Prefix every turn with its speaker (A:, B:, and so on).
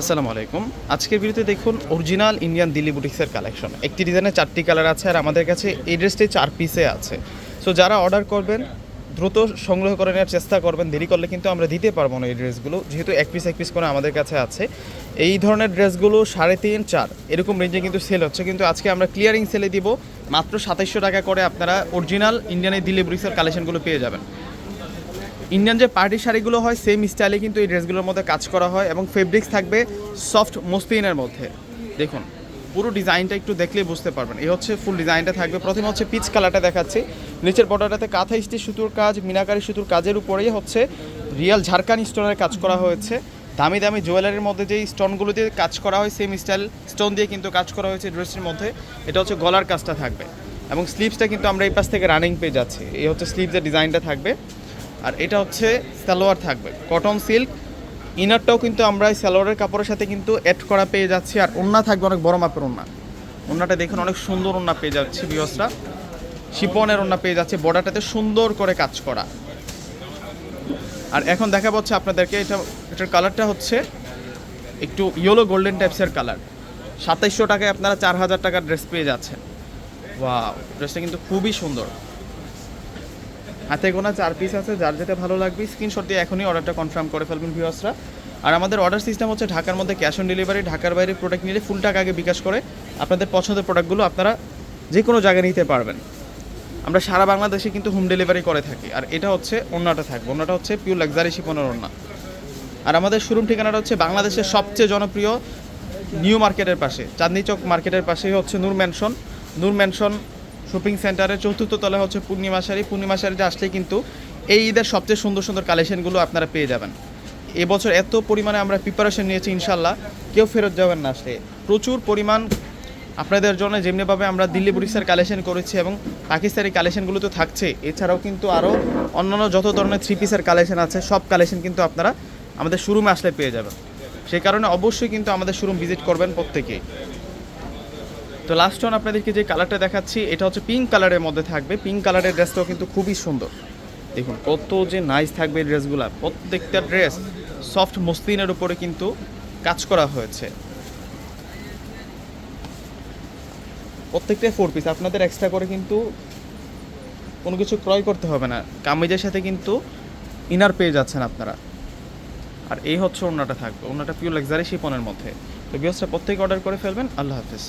A: আসসালামু আলাইকুম। আজকের ভিডিওতে দেখুন অরিজিনাল ইন্ডিয়ান দিল্লি বুটিক্সের কালেকশন। একটি ডিজাইনের 4টি কালার আছে আর আমাদের কাছে এই ড্রেসটি 4 পিসে আছে। সো যারা অর্ডার করবেন দ্রুত সংগ্রহ করে নেওয়ার চেষ্টা করবেন, দেরি করলে কিন্তু আমরা দিতে পারবো না এই ড্রেসগুলো, যেহেতু এক পিস করে আমাদের কাছে আছে। এই ধরনের ড্রেসগুলো 3.5 4 এরকম রেঞ্জে কিন্তু সেল হচ্ছে, কিন্তু আজকে আমরা ক্লিয়ারিং সেলে দিব মাত্র 2700 টাকা করে। আপনারা অরিজিনাল ইন্ডিয়ানের দিল্লি বুটিক্সের কালেকশনগুলো পেয়ে যাবেন। ইন্ডিয়ান যে পার্টি শাড়িগুলো হয় সেম স্টাইলে কিন্তু এই ড্রেসগুলোর মধ্যে কাজ করা হয় এবং ফেব্রিক্স থাকবে সফট মসলিনের মধ্যে। দেখুন পুরো ডিজাইনটা একটু দেখলেই বুঝতে পারবেন। এই হচ্ছে ফুল ডিজাইনটা থাকবে। প্রথমে হচ্ছে পিচ কালারটা দেখাচ্ছি, নিচের বর্ডারটাতে কাঁথা স্টিচ সুতোর কাজ, মিনাকারি সুতোর কাজের উপরেই হচ্ছে রিয়াল ঝাড়খান স্টোনের কাজ করা হয়েছে। দামি দামি জুয়েলারির মধ্যে যেই স্টোনগুলো দিয়ে কাজ করা হয় সেম স্টাইল স্টোন দিয়ে কিন্তু কাজ করা হয়েছে ড্রেসের মধ্যে। এটা হচ্ছে গলার কাজটা থাকবে এবং স্লিভসটা কিন্তু আমরা এই পাশ থেকে রানিং পেয়ে যাচ্ছি। এই হচ্ছে স্লিভসের ডিজাইনটা থাকবে। আর এটা হচ্ছে সালোয়ার থাকবে কটন সিল্ক, ইনারটাও কিন্তু আমরা এই সালোয়ারের কাপড়ের সাথে কিন্তু অ্যাড করা পেয়ে যাচ্ছি। আর ওড়না থাকবে অনেক বড় মাপের ওড়না, ওড়নাটা দেখুন অনেক সুন্দর ওড়না পেয়ে যাচ্ছে ভিউয়ার্সরা, শিপনের ওড়না পেয়ে যাচ্ছে, বর্ডারটাতে সুন্দর করে কাজ করা। আর এখন দেখা পাচ্ছে আপনাদেরকে এটার কালারটা হচ্ছে একটু ইয়েলো গোল্ডেন টাইপসের কালার। 2700 টাকায় আপনারা 4000 টাকার ড্রেস পেয়ে যাচ্ছেন। ওয়াও, ড্রেসটা কিন্তু খুবই সুন্দর। হাতে গোনা 4 পিস আছে, যার যেটা ভালো লাগবে স্ক্রিনশট দিয়ে এখনই অর্ডারটা কনফার্ম করে ফেলবেন ভিউয়ার্সরা। আর আমাদের অর্ডার সিস্টেম হচ্ছে ঢাকার মধ্যে ক্যাশ অন ডেলিভারি, ঢাকার বাইরে প্রোডাক্ট নিলে ফুল টাকা আগে বিকাশ করে আপনাদের পছন্দের প্রোডাক্টগুলো আপনারা যে কোনো জায়গায় নিতে পারবেন। আমরা সারা বাংলাদেশে কিন্তু হোম ডেলিভারি করে থাকি। আর এটা হচ্ছে ওড়নাটা থাকবে, ওড়নাটা হচ্ছে পিওর লাক্সারি শিফনের ওড়না। আর আমাদের শোরুম ঠিকানাটা হচ্ছে বাংলাদেশের সবচেয়ে জনপ্রিয় নিউ মার্কেটের পাশে, চাঁদনি চক মার্কেটের পাশেই হচ্ছে নূর ম্যানশন শপিং সেন্টারের 4র্থ তলায় হচ্ছে পূর্ণিমা শাড়িতে আসলেই কিন্তু এই ঈদের সবচেয়ে সুন্দর সুন্দর কালেকশনগুলো আপনারা পেয়ে যাবেন। এবছর এত পরিমাণে আমরা প্রিপারেশন নিয়েছি, ইনশাল্লাহ কেউ ফেরত যাবেন না আসলে। প্রচুর পরিমাণ আপনাদের জন্য যেমনিভাবে আমরা দিল্লি বুটিক্সের কালেকশন করেছি এবং পাকিস্তানি কালেকশনগুলো তো থাকছে, এছাড়াও কিন্তু আরও অন্যান্য যত ধরনের 3 পিসের কালেকশন আছে সব কালেকশন কিন্তু আপনারা আমাদের শোরুমে আসলে পেয়ে যাবেন। সেই কারণে অবশ্যই কিন্তু আমাদের শোরুম ভিজিট করবেন প্রত্যেকেই। তো লাস্ট অন আপনাদেরকে যে কালারটা দেখাচ্ছি এটা হচ্ছে পিঙ্ক কালারের মধ্যে থাকবে। পিঙ্ক কালারের ড্রেসটাও কিন্তু খুবই সুন্দর। দেখুন কত যে নাইস থাকবে এই ড্রেসগুলো, প্রত্যেকটা ড্রেস সফট মসলিনের উপরে কিন্তু কাজ করা হয়েছে। প্রত্যেকটা 4 পিস, আপনাদের এক্সট্রা করে কিন্তু কোনো কিছু ক্রয় করতে হবে না, কামিজের সাথে কিন্তু ইনার পেয়ে যাচ্ছেন আপনারা। আর এই হচ্ছে ওড়নাটা থাকবে, ওড়নাটা পিওর লাক্সারি শিফনের মধ্যে। তো ভিউয়ার্সরা প্রত্যেকে অর্ডার করে ফেলবেন। আল্লাহ হাফেজ।